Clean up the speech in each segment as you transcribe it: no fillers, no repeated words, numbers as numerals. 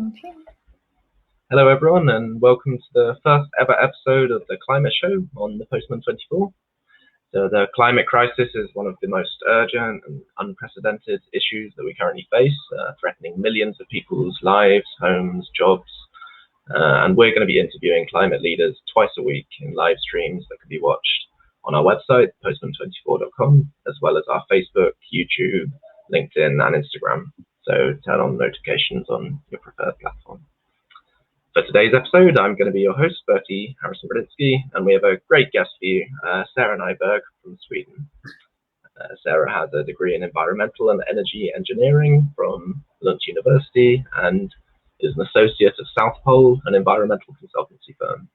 Okay. Hello everyone, and welcome to the first ever episode of the Climate Show on the Postman24. So the climate crisis is one of the most urgent and unprecedented issues that we currently face, threatening millions of people's lives, homes, jobs. And we're going to be interviewing climate leaders twice a week in live streams that can be watched on our website, postman24.com, as well as our Facebook, YouTube, LinkedIn, and Instagram. So turn on notifications on your preferred platform. For today's episode, I'm going to be your host, Bertie Harrison-Brodinsky, and we have a great guest for you, Sarah Nyberg from Sweden. Sarah has a degree in environmental and energy engineering from Lund University and is an associate of South Pole, an environmental consultancy firm.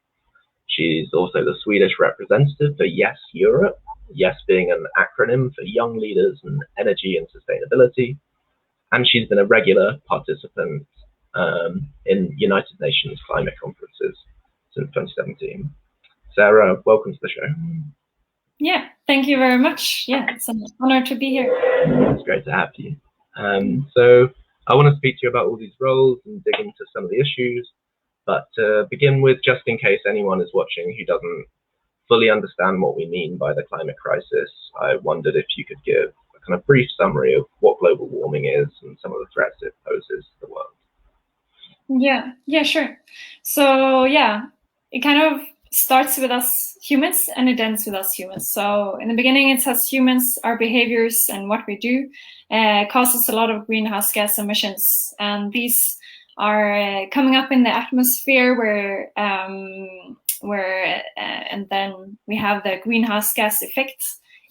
She's also the Swedish representative for Yes Europe, Yes being an acronym for Young Leaders in Energy and Sustainability, and she's been a regular participant in United Nations climate conferences since 2017. Sarah, welcome to the show. Yeah, thank you very much. Yeah, it's an honor to be here. It's great to have you. So I want to speak to you about all these roles and dig into some of the issues, but to begin with, just in case anyone is watching who doesn't fully understand what we mean by the climate crisis, I wondered if you could give a kind of brief summary of what global warming is and some of the threats it poses to the world. Yeah, sure. So yeah, it kind of starts with us humans and it ends with us humans. So in the beginning, it's us humans, our behaviors and what we do causes a lot of greenhouse gas emissions, and these are coming up in the atmosphere and then we have the greenhouse gas effect.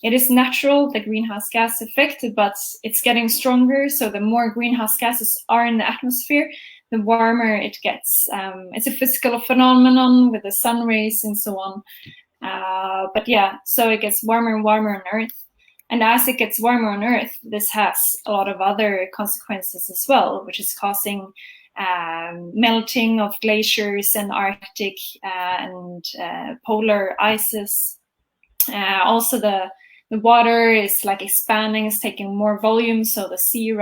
It is natural, the greenhouse gas effect, but it's getting stronger. So the more greenhouse gases are in the atmosphere, the warmer it gets. It's a physical phenomenon with the sun rays and so on. But yeah, so it gets warmer and warmer on Earth. And as it gets warmer on Earth, this has a lot of other consequences as well, which is causing melting of glaciers and Arctic and polar ices. Also the water is like expanding, it's taking more volume, so the sea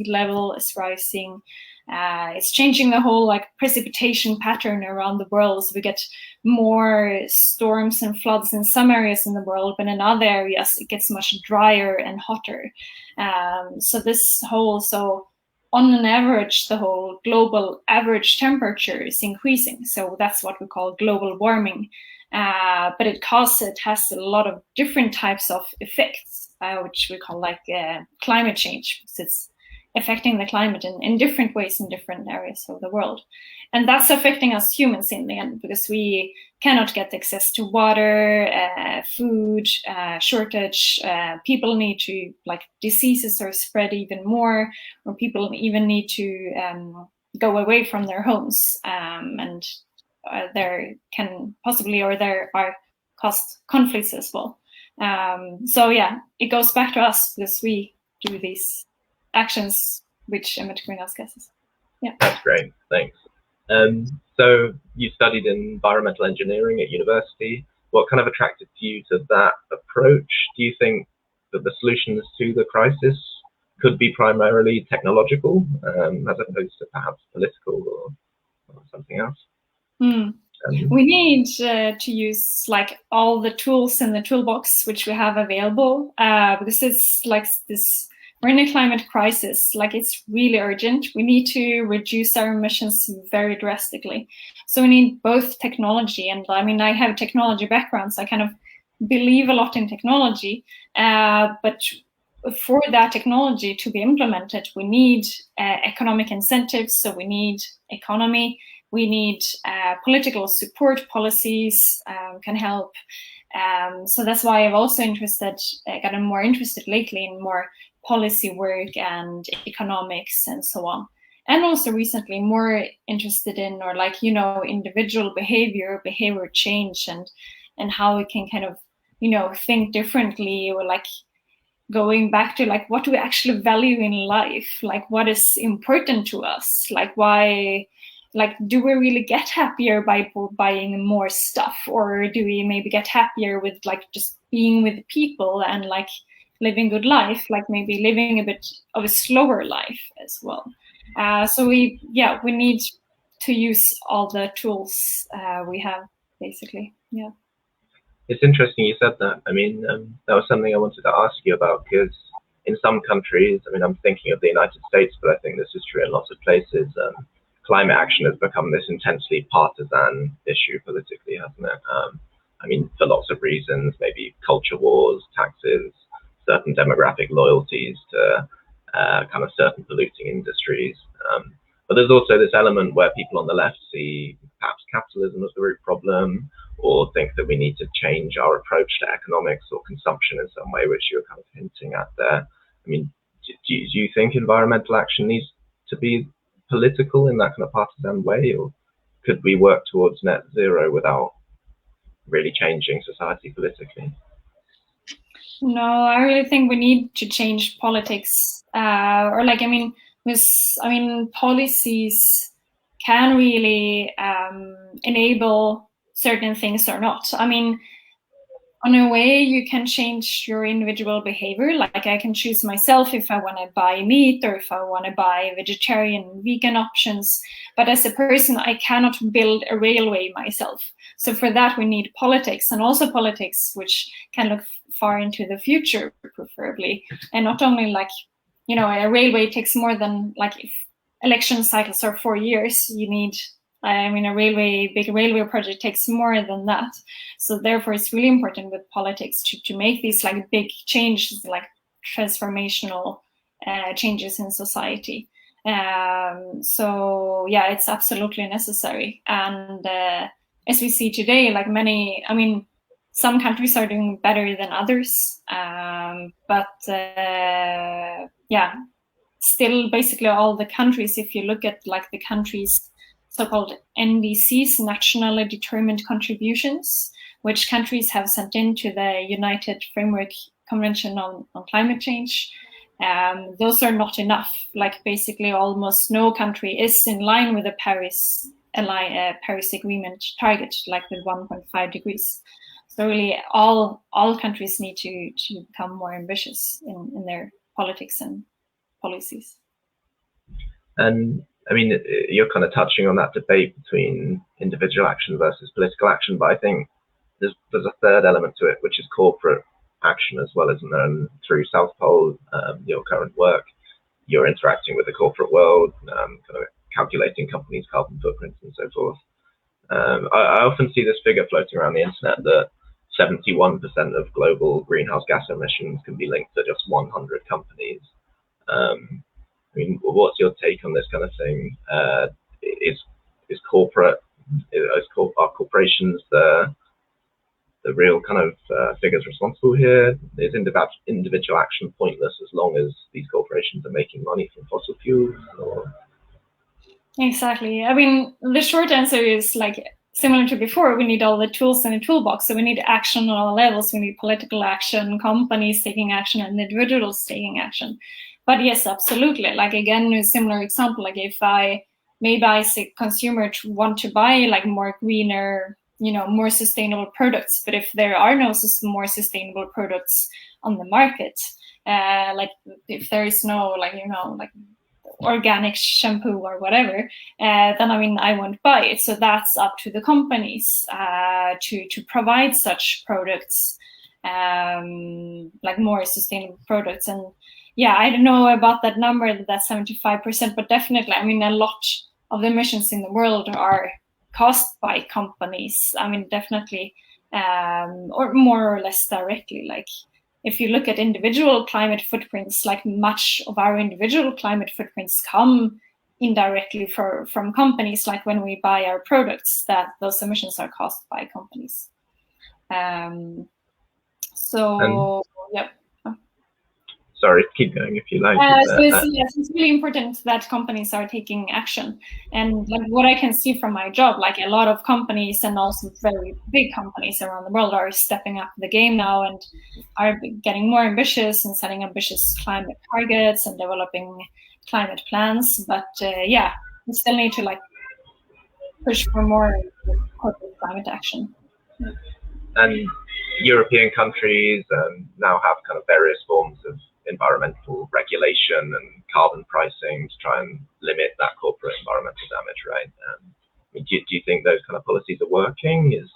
level is rising. It's changing the whole like precipitation pattern around the world. So we get more storms and floods in some areas in the world, but in other areas it gets much drier and hotter. So on an average, the whole global average temperature is increasing. So that's what we call global warming. But it has a lot of different types of effects, which we call like climate change, because it's affecting the climate in different ways in different areas of the world. And that's affecting us humans in the end, because we cannot get access to water, food, shortage. People need to, like, diseases are spread even more, or people even need to go away from their homes, and there are caused conflicts as well. So yeah, it goes back to us because we do these actions which emit greenhouse gases. Yeah. That's great, thanks. So you studied environmental engineering at university. What kind of attracted you to that approach? Do you think that the solutions to the crisis could be primarily technological, as opposed to perhaps political or something else? We need to use like all the tools in the toolbox which we have available, because it's like this. We're in a climate crisis, like it's really urgent. We need to reduce our emissions very drastically. So we need both technology, and I mean, I have a technology background, so I kind of believe a lot in technology. But for that technology to be implemented, we need economic incentives. So we need economy, we need political support policies can help. So that's why I've also gotten more interested lately in more policy work and economics and so on. And also recently more interested in, or like, individual behavior change and how we can kind of, think differently, or like going back to like, what do we actually value in life? Like what is important to us? Like why, like, do we really get happier by buying more stuff? Or do we maybe get happier with like just being with people and like living good life, like maybe living a bit of a slower life as well? So we need to use all the tools we have, basically. Yeah. It's interesting you said that. I mean, that was something I wanted to ask you about, because in some countries, I mean, I'm thinking of the United States, but I think this is true in lots of places, climate action has become this intensely partisan issue politically, hasn't it? I mean, for lots of reasons, maybe culture wars, taxes, certain demographic loyalties to kind of certain polluting industries. But there's also this element where people on the left see perhaps capitalism as the root problem, or think that we need to change our approach to economics or consumption in some way, which you're kind of hinting at there. I mean, do you think environmental action needs to be political in that kind of partisan way, or could we work towards net zero without really changing society politically? No, I really think we need to change politics, policies can really enable certain things or not. I mean, on a way, you can change your individual behavior. Like, I can choose myself if I want to buy meat or if I want to buy vegetarian, vegan options. But as a person, I cannot build a railway myself. So for that, we need politics, and also politics which can look far into the future, preferably. And not only a railway takes more than, if election cycles are 4 years, you need, a big railway project takes more than that. So therefore, it's really important with politics to make these big changes, transformational changes in society. So yeah, it's absolutely necessary. And as we see today, some countries are doing better than others, still basically all the countries, if you look at the countries' so-called NDCs, nationally determined contributions, which countries have sent into the United Framework Convention on Climate Change, those are not enough. Basically almost no country is in line with the Paris Agreement target, with 1.5 degrees. So really all countries need to become more ambitious in their politics and policies. And I mean, you're kind of touching on that debate between individual action versus political action, but I think there's a third element to it, which is corporate action as well, isn't there? And through South Pole, your current work, you're interacting with the corporate world, kind of calculating companies' carbon footprints and so forth. I often see this figure floating around the internet that 71% of global greenhouse gas emissions can be linked to just 100 companies. I mean, what's your take on this kind of thing? Is are corporations the real kind of figures responsible here? Is individual action pointless as long as these corporations are making money from fossil fuels? Or? Exactly. I mean, the short answer is similar to before. We need all the tools in the toolbox. So we need action on all levels. We need political action, companies taking action, and individuals taking action. But yes, absolutely. Again, a similar example, if I as a consumer want to buy more greener, more sustainable products, but if there are no more sustainable products on the market, if there is no organic shampoo or whatever, then I won't buy it. So that's up to the companies to provide such products, more sustainable products. And yeah, I don't know about that number, that's 75%, but definitely, a lot of the emissions in the world are caused by companies. Definitely, or more or less directly. If you look at individual climate footprints, much of our individual climate footprints come indirectly from companies, when we buy our products, that those emissions are caused by companies. Yep. Sorry, keep going if you like. It's really important that companies are taking action. And what I can see from my job, a lot of companies and also very big companies around the world are stepping up the game now and are getting more ambitious and setting ambitious climate targets and developing climate plans. But we still need to push for more corporate climate action. And European countries now have kind of various forms of environmental regulation and carbon pricing to try and limit that corporate environmental damage, right? Do you think those kind of policies are working?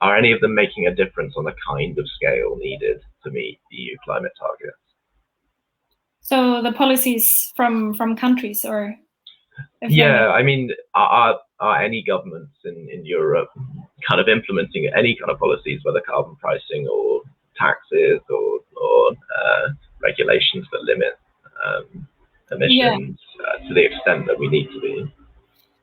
Are any of them making a difference on the kind of scale needed to meet EU climate targets? So the policies from countries, or yeah, I mean, are any governments in Europe kind of implementing any kind of policies, whether carbon pricing or taxes or regulations that limit emissions to the extent that we need to be?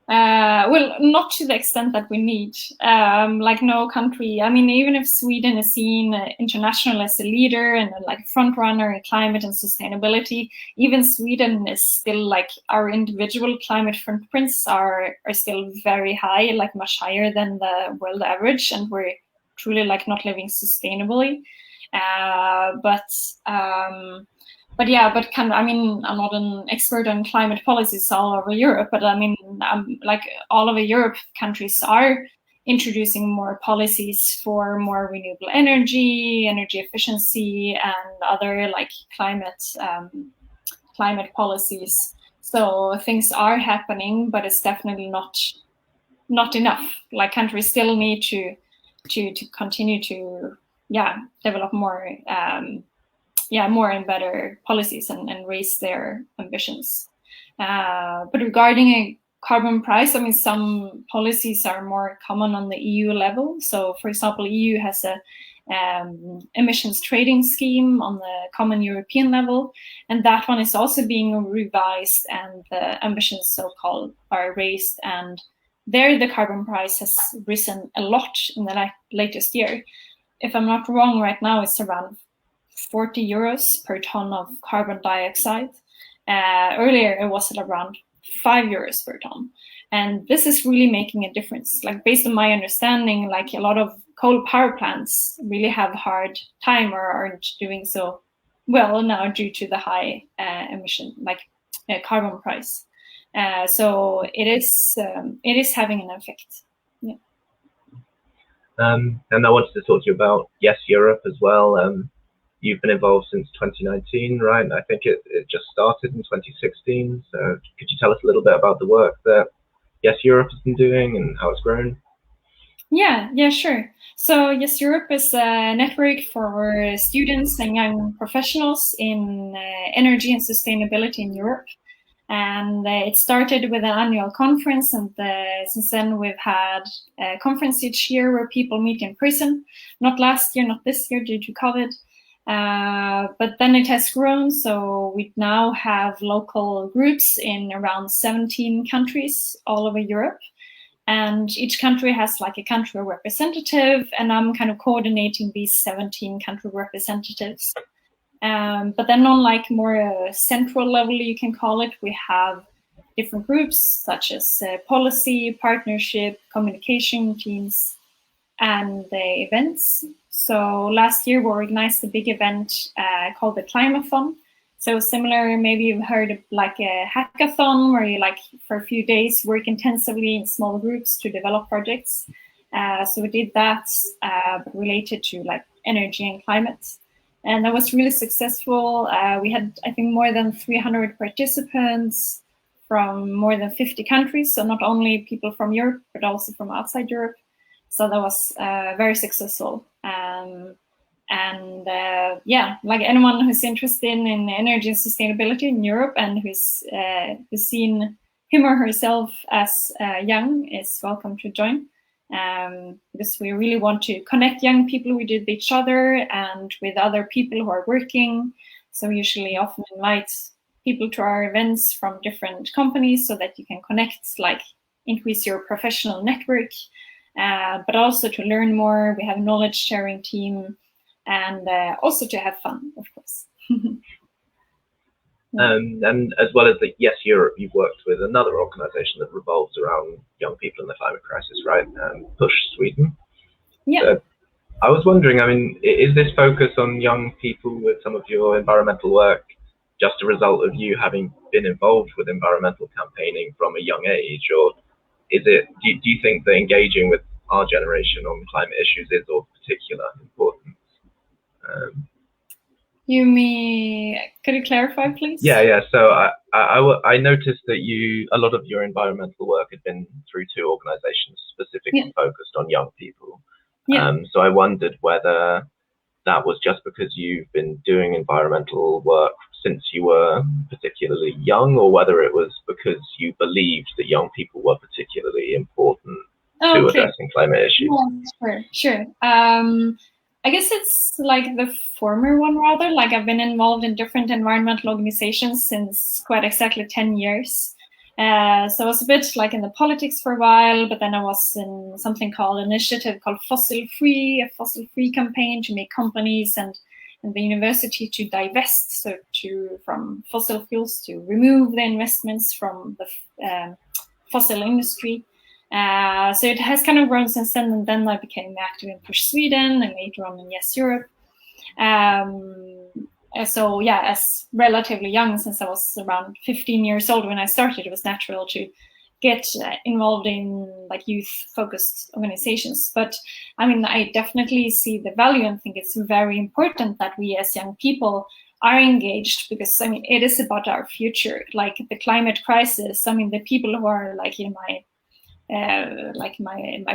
Well, not to the extent that we need. Like no country. I mean, even if Sweden is seen internationally as a leader and like front runner in climate and sustainability, even Sweden is still like our individual climate footprints are still very high, like much higher than the world average, and we're truly like not living sustainably. I mean, I'm not an expert on climate policies all over Europe, but I mean, like all over Europe, countries are introducing more policies for more renewable energy efficiency, and other like climate policies. So things are happening, but it's definitely not enough. Like countries still need to continue to develop more. More and better policies and raise their ambitions. But regarding a carbon price, I mean, some policies are more common on the EU level. So, for example, EU has a emissions trading scheme on the common European level, and that one is also being revised, and the ambitions so-called are raised, and there the carbon price has risen a lot in the latest year. If I'm not wrong, right now it's around 40 euros per ton of carbon dioxide. Earlier it was at around 5 euros per ton. And this is really making a difference. Like based on my understanding, like a lot of coal power plants really have a hard time or aren't doing so well now due to the high carbon price. So it is having an effect. Yeah. And I wanted to talk to you about Yes Europe as well. You've been involved since 2019, right? I think it just started in 2016. So could you tell us a little bit about the work that Yes Europe has been doing and how it's grown? Yeah, sure. So Yes Europe is a network for students and young professionals in energy and sustainability in Europe. And it started with an annual conference, and since then we've had a conference each year where people meet in person. Not last year, not this year due to COVID. But then it has grown, so we now have local groups in around 17 countries all over Europe. And each country has like a country representative, and I'm kind of coordinating these 17 country representatives. But then on like more central level, you can call it, we have different groups such as policy, partnership, communication teams, and the events. So last year we organized a big event called the Climathon. So similar, maybe you've heard of like a hackathon where you like for a few days work intensively in small groups to develop projects. So we did that related to like energy and climate. And that was really successful. We had, I think, more than 300 participants from more than 50 countries. So not only people from Europe, but also from outside Europe. So that was very successful. Like anyone who's interested in energy and sustainability in Europe and who's seen him or herself as young is welcome to join. Because we really want to connect young people with each other and with other people who are working. So we usually often invite people to our events from different companies so that you can connect, like increase your professional network, but also to learn more. We have a knowledge sharing team, and also to have fun, of course. And as well as the Yes Europe, you've worked with another organization that revolves around young people in the climate crisis, right? Push Sweden. Yeah. So I was wondering, I mean, is this focus on young people with some of your environmental work just a result of you having been involved with environmental campaigning from a young age, or is it? Do you think that engaging with our generation on climate issues is of particular importance? You mean, could you clarify, please? Yeah. So I noticed that a lot of your environmental work had been through two organizations specifically focused on young people. So I wondered whether that was just because you've been doing environmental work since you were particularly young, or whether it was because you believed that young people were particularly important to addressing climate issues. Yeah, sure. I guess it's like the former one rather. Like I've been involved in different environmental organizations since quite exactly 10 years. So I was a bit like in the politics for a while, but then I was in something called an initiative called Fossil Free, a fossil free campaign to make companies and the university to divest from fossil fuels, to remove the investments from the fossil industry. So it has kind of grown since then, and then I became active in Push Sweden and later on in Yes Europe. So yeah, as relatively young, since I was around 15 years old when I started, it was natural to get involved in like youth-focused organizations. But I mean, I definitely see the value and think it's very important that we as young people are engaged, because I mean, it is about our future. Like the climate crisis, I mean, the people who are like in my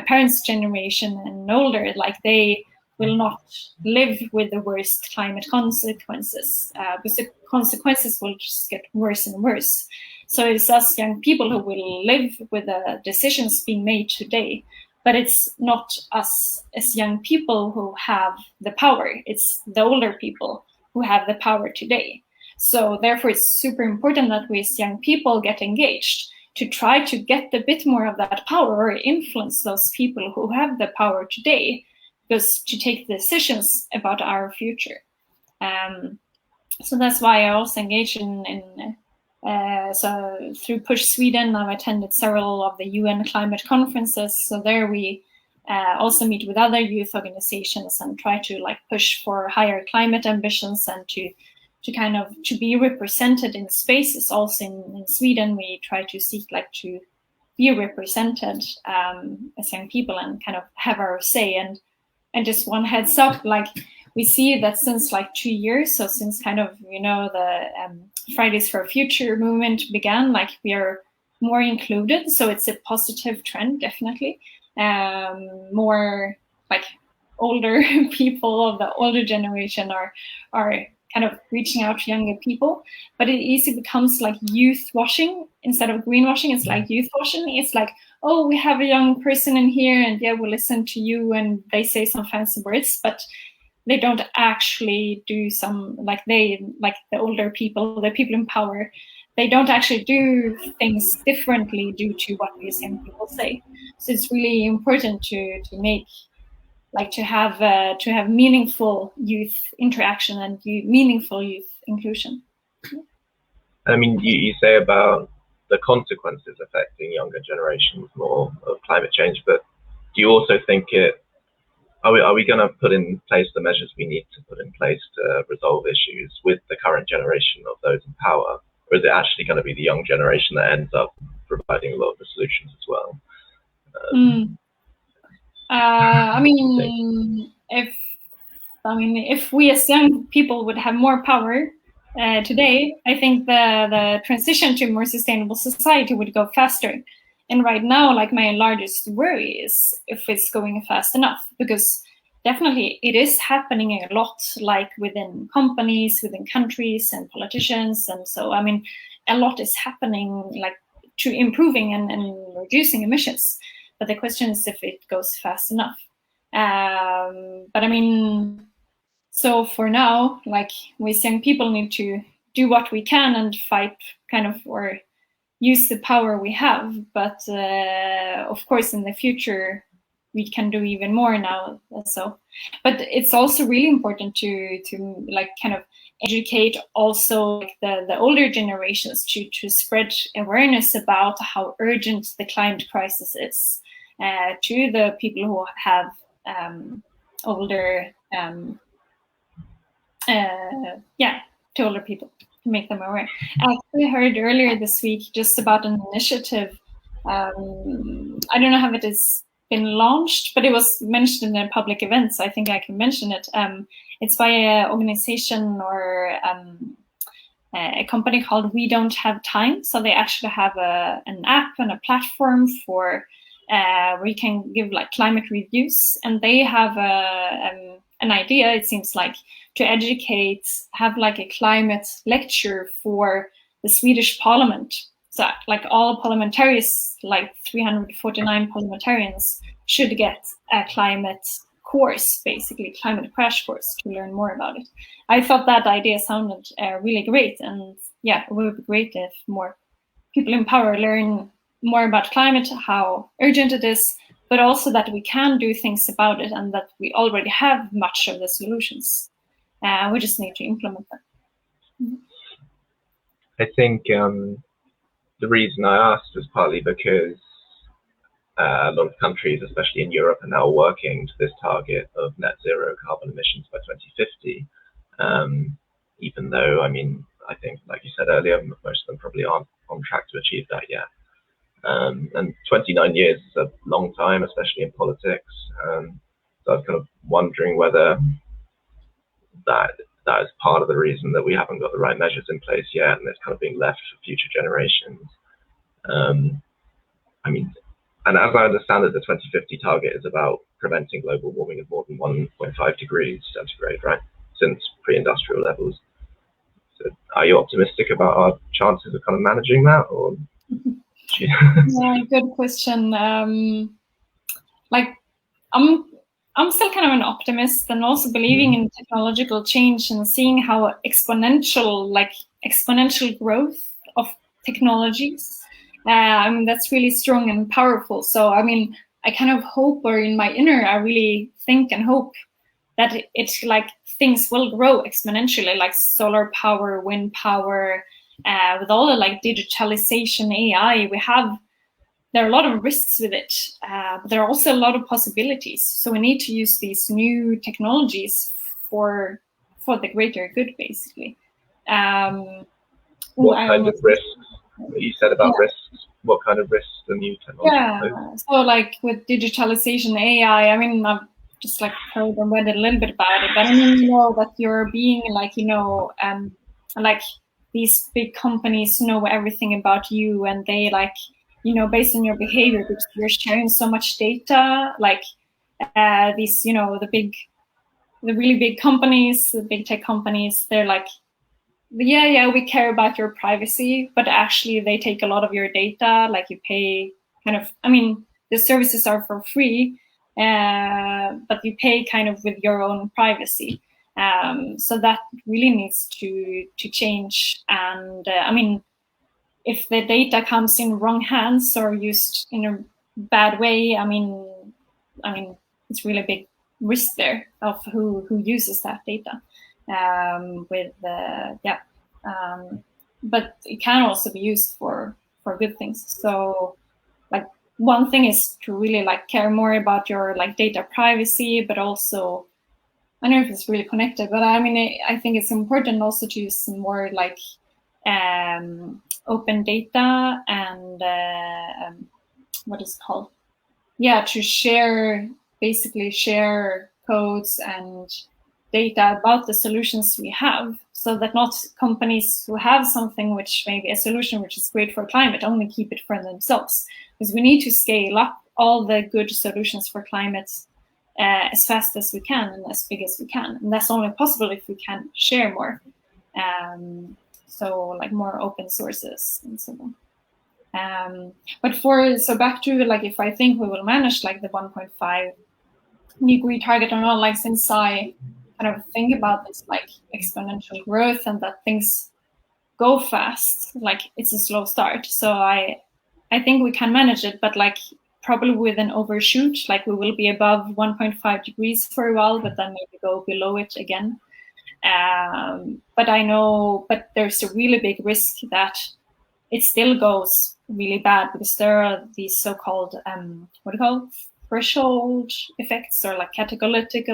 parents' generation and older, like they will not live with the worst climate consequences, because the consequences will just get worse and worse. So it's us young people who will live with the decisions being made today, but it's not us as young people who have the power. It's the older people who have the power today. So therefore, it's super important that we as young people get engaged to try to get a bit more of that power or influence those people who have the power today, because to take decisions about our future. So that's why I also engage so through Push Sweden, I've attended several of the UN climate conferences. So there we also meet with other youth organizations and try to like push for higher climate ambitions and to be represented in spaces. Also in Sweden, we try to seek like to be represented as young people and kind of have our say. And just one heads up, like we see that since like 2 years, so since kind of, the Fridays for Future movement began, like we are more included. So it's a positive trend, definitely. More like older people of the older generation are kind of reaching out to younger people, but it easily becomes like youth washing instead of greenwashing. It's like youth washing. It's like, oh, we have a young person in here and yeah, we'll listen to you, and they say some fancy words, but they don't actually do some, like the older people, the people in power, they don't actually do things differently due to what these young people say. So it's really important to make, like to have meaningful youth interaction and meaningful youth inclusion. I mean, you say about the consequences affecting younger generations more of climate change, but do you also think are we going to put in place the measures we need to put in place to resolve issues with the current generation of those in power? Or is it actually going to be the young generation that ends up providing a lot of the solutions as well? I mean, if we as young people would have more power today, I think the transition to a more sustainable society would go faster. And right now, like my largest worry is if it's going fast enough, because definitely it is happening a lot, like within companies, within countries and politicians. And so, I mean, a lot is happening like to improving and reducing emissions. But the question is if it goes fast enough. But I mean, so for now, like we as young people need to do what we can and fight kind of, or use the power we have. But of course, in the future, we can do even more now. So, but it's also really important to like kind of educate also like the older generations to spread awareness about how urgent the climate crisis is to the people who have older, to older people, to make them aware. I actually heard earlier this week just about an initiative. I don't know how it is been launched, but it was mentioned in a public event, so I think I can mention it. It's by an organization or a company called We Don't Have Time. So they actually have an app and a platform for where you can give like climate reviews, and they have an idea, it seems like, to educate, have like a climate lecture for the Swedish Parliament. So like all parliamentarians, like 349 parliamentarians, should get a climate course, basically climate crash course, to learn more about it. I thought that idea sounded really great, and yeah, it would be great if more people in power learn more about climate, how urgent it is, but also that we can do things about it, and that we already have much of the solutions. We just need to implement them. Mm-hmm. I think the reason I asked was partly because a lot of countries, especially in Europe, are now working to this target of net zero carbon emissions by 2050. Even though, I mean, I think, like you said earlier, most of them probably aren't on track to achieve that yet. And 29 years is a long time, especially in politics. So I was kind of wondering whether that is part of the reason that we haven't got the right measures in place yet, and it's kind of being left for future generations. I mean, and as I understand it, the 2050 target is about preventing global warming of more than 1.5 degrees centigrade, right? Since pre-industrial levels. So are you optimistic about our chances of kind of managing that, or? Yeah, good question. Like, I'm still kind of an optimist, and also believing in technological change and seeing how exponential growth of technologies. I mean, that's really strong and powerful. So, I mean, I kind of hope, or in my inner, I really think and hope that it's like things will grow exponentially, like solar power, wind power, with all the like digitalization, AI we have. There are a lot of risks with it, but there are also a lot of possibilities. So we need to use these new technologies for the greater good, basically. What kind of risks? You said about risks. What kind of risks the new technology? Yeah, so like with digitalization, AI, I mean, I've just like heard and read a little bit about it, but I mean, you know, that you're being like, you know, like these big companies know everything about you, and they like, you know, based on your behavior, because you're sharing so much data, like these, you know, the really big companies, the big tech companies, they're like, yeah, we care about your privacy, but actually they take a lot of your data, like you pay kind of, I mean, the services are for free, but you pay kind of with your own privacy. So that really needs to change. And I mean, if the data comes in wrong hands or used in a bad way, I mean, it's really a big risk there of who uses that data. But it can also be used for good things. So, like, one thing is to really like care more about your like data privacy, but also, I don't know if it's really connected, but I mean, I think it's important also to use some more like open data and what is it called? Yeah, to basically share codes and data about the solutions we have, so that not companies who have something which may be a solution which is great for climate only keep it for themselves, because we need to scale up all the good solutions for climate as fast as we can and as big as we can, and that's only possible if we can share more. So like more open sources and so on. So back to like, if I think we will manage like the 1.5 degree target or not, like since I kind of think about this like exponential growth and that things go fast, like it's a slow start. So I think we can manage it, but like probably with an overshoot, like we will be above 1.5 degrees for a while, but then maybe go below it again. But there's a really big risk that it still goes really bad, because there are these so-called threshold effects, or like catalytic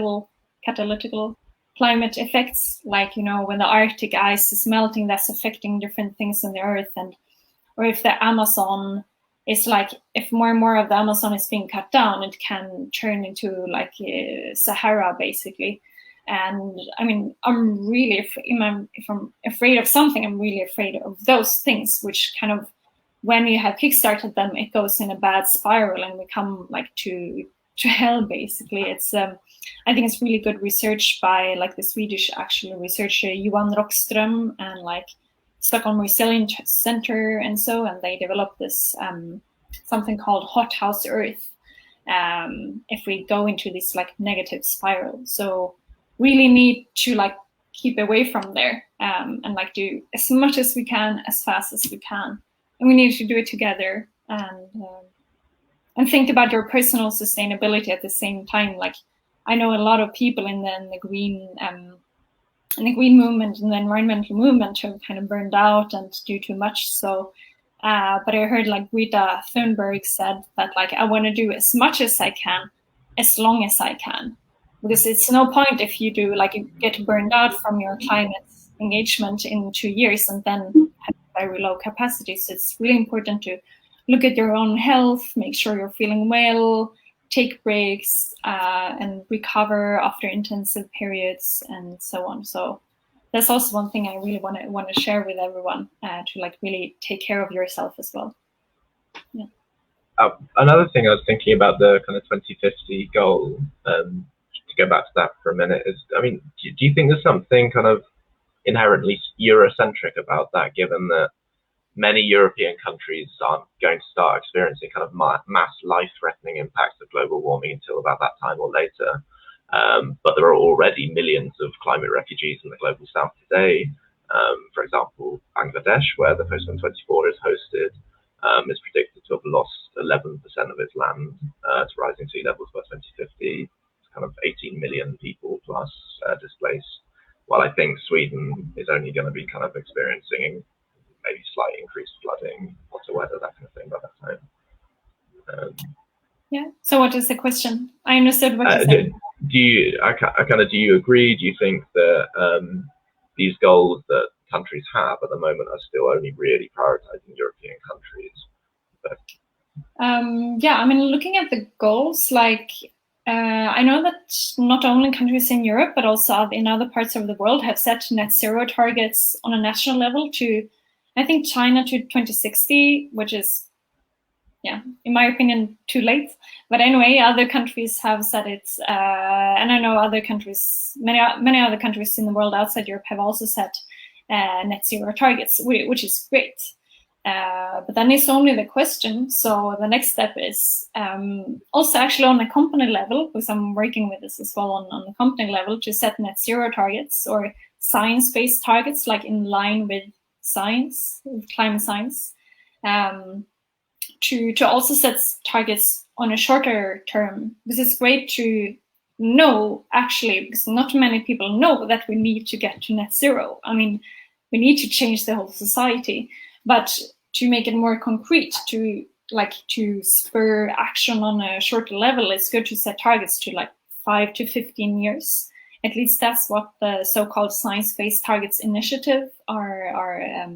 climate effects, like, you know, when the Arctic ice is melting, that's affecting different things on the earth, or if the Amazon is like if more and more of the Amazon is being cut down, it can turn into like Sahara basically. And I mean, I'm really if I'm afraid of something, I'm really afraid of those things, which kind of, when you have kickstarted them, it goes in a bad spiral and we come like to hell basically. It's I think it's really good research by like the Swedish actually researcher Johan Rockström and like Stockholm Resilience Center and they developed this something called hothouse Earth. If we go into this like negative spiral, so really need to like keep away from there and like do as much as we can as fast as we can, and we need to do it together and think about your personal sustainability at the same time. Like I know a lot of people in the green movement and the environmental movement have kind of burned out and do too much. So, but I heard like Greta Thunberg said that like I want to do as much as I can, as long as I can, because it's no point if you do like you get burned out from your climate engagement in 2 years and then have very low capacity. So it's really important to look at your own health, make sure you're feeling well, take breaks and recover after intensive periods and so on. So that's also one thing I really want to share with everyone, to like really take care of yourself as well. Yeah. Another thing I was thinking about the kind of 2050 goal, to go back to that for a minute, is, I mean, do you think there's something kind of inherently Eurocentric about that, given that many European countries aren't going to start experiencing kind of mass life-threatening impacts of global warming until about that time or later. But there are already millions of climate refugees in the global south today. For example, Bangladesh, where the Postman 24 is hosted, is predicted to have lost 11% of its land to rising sea levels by 2050. It's kind of 18 million people plus displaced, while I think Sweden is only going to be kind of experiencing maybe slight increased flooding, hotter weather, that kind of thing by that time. Yeah. So what is the question? I understood what you said. Do you agree? Do you think that these goals that countries have at the moment are still only really prioritizing European countries? But yeah, I mean, looking at the goals, like I know that not only countries in Europe, but also in other parts of the world have set net zero targets on a national level to, I think, China to 2060, which is, yeah, in my opinion, too late. But anyway, other countries have set it, and I know other countries, many other countries in the world outside Europe have also set net zero targets, which is great. But then it's only the question. So the next step is also actually on a company level, because I'm working with this as well on the company level, to set net zero targets or science-based targets, like in line with science, with climate science. To also set targets on a shorter term, because it's great to know, actually, because not many people know that we need to get to net zero. I mean, we need to change the whole society, but to make it more concrete, to spur action on a shorter level, it's good to set targets to like 5 to 15 years. At least that's what the so-called Science-Based Targets Initiative are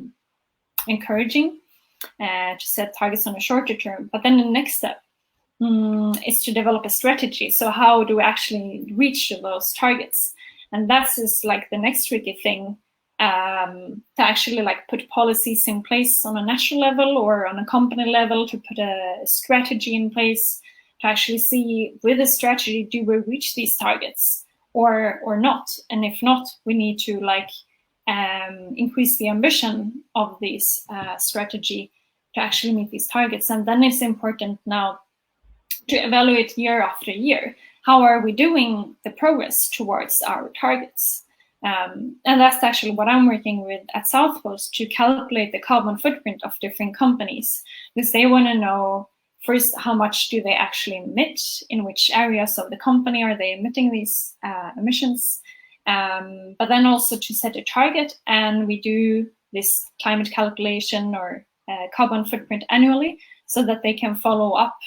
encouraging, to set targets on a shorter term. But then the next step is to develop a strategy. So how do we actually reach those targets? And that's just like the next tricky thing, to actually like put policies in place on a national level or on a company level, to put a strategy in place to actually see, with a strategy, do we reach these targets or not? And if not, we need to like increase the ambition of this strategy to actually meet these targets. And then it's important now to evaluate year after year. How are we doing the progress towards our targets? And that's actually what I'm working with at Southpost, to calculate the carbon footprint of different companies, because they want to know first, how much do they actually emit, in which areas of the company are they emitting these emissions, but then also to set a target. And we do this climate calculation or carbon footprint annually, so that they can follow up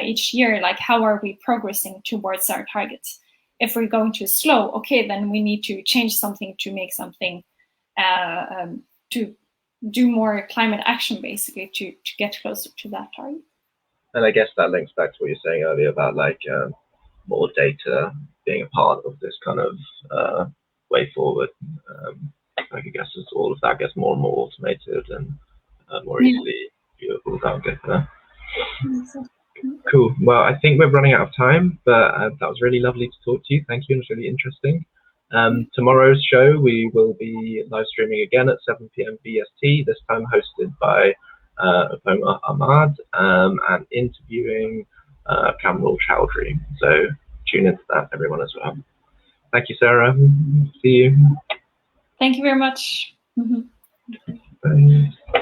each year, like how are we progressing towards our targets. If we're going too slow, okay, then we need to change something to make something, to do more climate action, basically, to get closer to that target. And I guess that links back to what you were saying earlier about like more data being a part of this kind of way forward. Like I guess as all of that gets more and more automated and more easily viewable, that'll get there. Cool. Well, I think we're running out of time, but that was really lovely to talk to you. Thank you, and it's really interesting. Tomorrow's show, we will be live streaming again at 7 p.m. BST, this time hosted by Omar Ahmad and interviewing Kamral Chowdhury. So tune into that, everyone, as well. Thank you, Sarah. See you. Thank you very much. Bye.